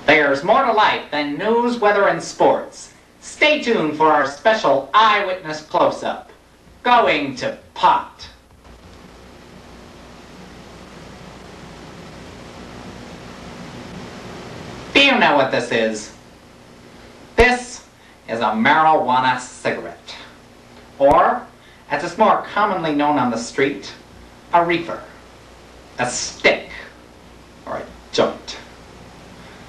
There's more to life than news, weather, and sports. Stay tuned for our special eyewitness close-up. Going to pot. Do you know what this is? This is a marijuana cigarette. Or, as it's more commonly known on the street, a reefer, a stick, or a joint.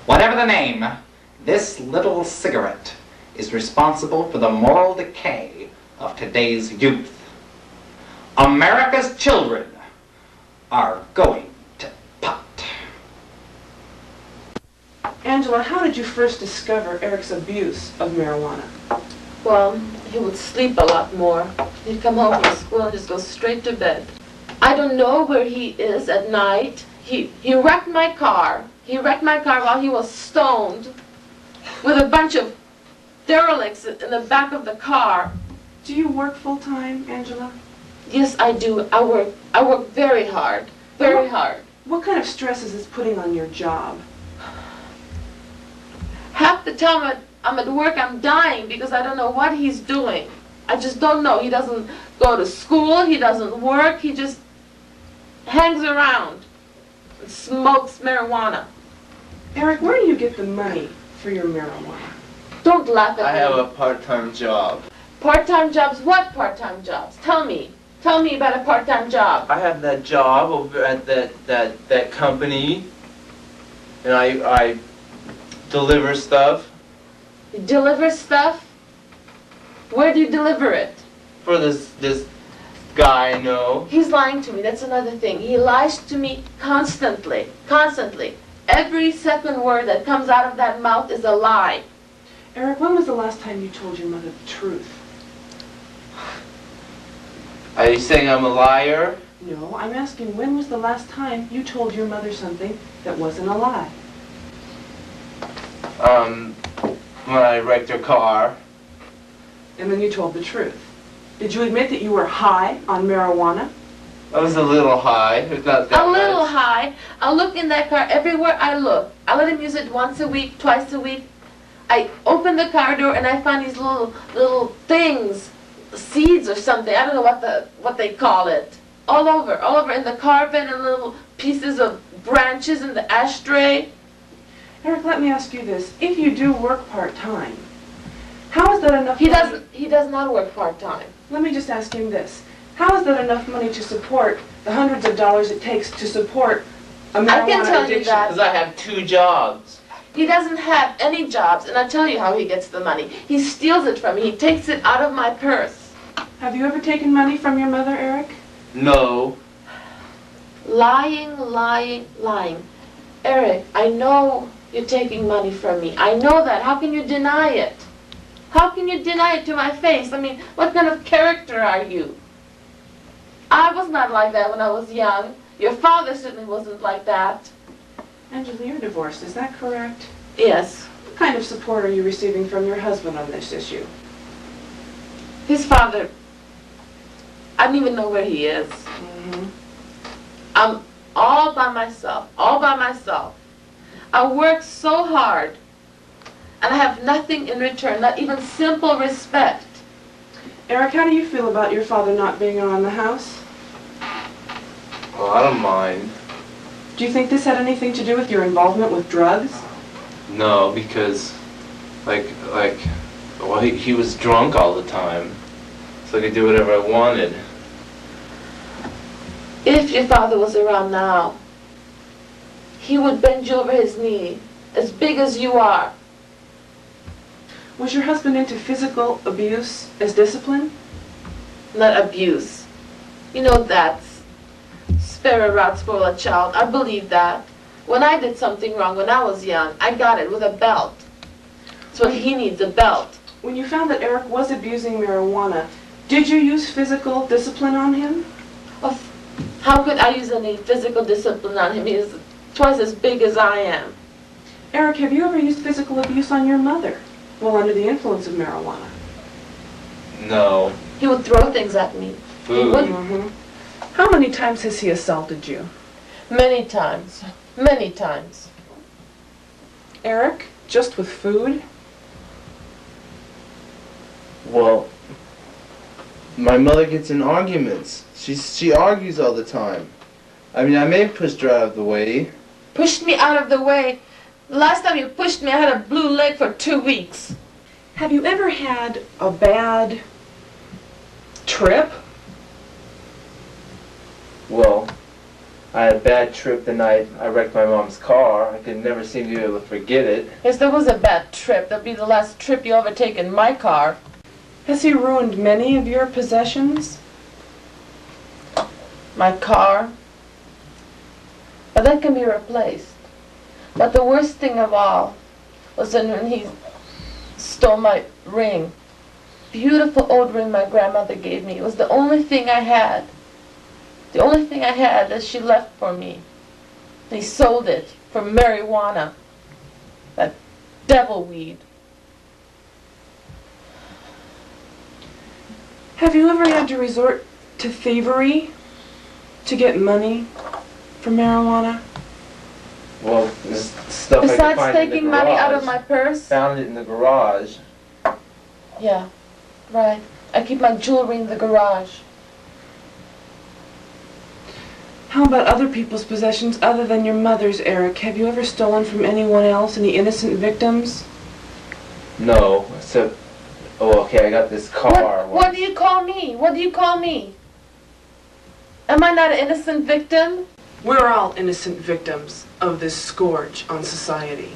Whatever the name, this little cigarette is responsible for the moral decay of today's youth. America's children are going to pot. Angela, how did you first discover Eric's abuse of marijuana? Well, he would sleep a lot more. He'd come home from school and just go straight to bed. I don't know where he is at night. He wrecked my car. He wrecked my car while he was stoned with a bunch of derelicts in the back of the car. Do you work full-time, Angela? Yes, I do. I work very hard. Very hard. What kind of stress is this putting on your job? Half the time I'm at work, I'm dying because I don't know what he's doing. I just don't know. He doesn't go to school. He doesn't work. He just hangs around and smokes marijuana. Eric, where do you get the money for your marijuana? Don't laugh at me. I have a part-time job. Part-time jobs? What part-time jobs? Tell me. Tell me about a part-time job. I have that job over at that company, and I deliver stuff. You deliver stuff? Where do you deliver it? For this guy I know. He's lying to me. That's another thing. He lies to me constantly. Constantly. Every second word that comes out of that mouth is a lie. Eric, when was the last time you told your mother the truth? Are you saying I'm a liar? No, I'm asking when was the last time you told your mother something that wasn't a lie? When I wrecked her car. And then you told the truth. Did you admit that you were high on marijuana? I was a little high. It's not that A little much. high. I look in that car everywhere I look. I let him use it once a week, twice a week. I open the car door and I find these little things, seeds or something. I don't know what they call it. All over in the car vent, and little pieces of branches in the ashtray. Eric, let me ask you this. If you do work part-time, how is that enough money? He does not work part-time. Let me just ask him this. How is that enough money to support the hundreds of dollars it takes to support a marijuana I can tell you addiction? that. Because I have 2 jobs. He doesn't have any jobs, and I'll tell you how he gets the money. He steals it from me. He takes it out of my purse. Have you ever taken money from your mother, Eric? No. Lying, lying, lying. Eric, I know you're taking money from me. I know that. How can you deny it? How can you deny it to my face? I mean, what kind of character are you? I was not like that when I was young. Your father certainly wasn't like that. Angela, you're divorced, is that correct? Yes. What kind of support are you receiving from your husband on this issue? His father, I don't even know where he is. Mm-hmm. I'm all by myself, all by myself. I work so hard, and I have nothing in return, not even simple respect. Eric, how do you feel about your father not being around the house? Well, I don't mind. Do you think this had anything to do with your involvement with drugs? No, because, well, he was drunk all the time, so I could do whatever I wanted. If your father was around now, he would bend you over his knee, as big as you are. Was your husband into physical abuse as discipline? Not abuse. You know that's spare a rod, spoil a child. I believe that. When I did something wrong when I was young, I got it with a belt. That's what he needs, a belt. When you found that Eric was abusing marijuana, did you use physical discipline on him? How could I use any physical discipline on him? He is twice as big as I am. Eric, have you ever used physical abuse on your mother while under the influence of marijuana? No. He would throw things at me. Food. Mm-hmm. How many times has he assaulted you? Many times. Many times. Eric? Just with food? Well, my mother gets in arguments. She argues all the time. I mean, I may have pushed her out of the way. Pushed me out of the way. The last time you pushed me, I had a blue leg for 2 weeks. Have you ever had a bad trip? Well, I had a bad trip the night I wrecked my mom's car. I could never seem to be able to forget it. Yes, that was a bad trip. That'll be the last trip you ever take in my car. Has he ruined many of your possessions? My car. But that can be replaced. But the worst thing of all was when he stole my ring. Beautiful old ring my grandmother gave me. It was the only thing I had. The only thing I had that she left for me. He sold it for marijuana. That devil weed. Have you ever had to resort to thievery to get money for marijuana? Well, this stuff I could Besides find in the taking money out of garage. my purse? Found it in the garage. Yeah, right. I keep my jewelry in the garage. How about other people's possessions other than your mother's, Eric? Have you ever stolen from anyone else, any innocent victims? No, except, oh, okay, I got this car. What do you call me? What do you call me? Am I not an innocent victim? We're all innocent victims of this scourge on society.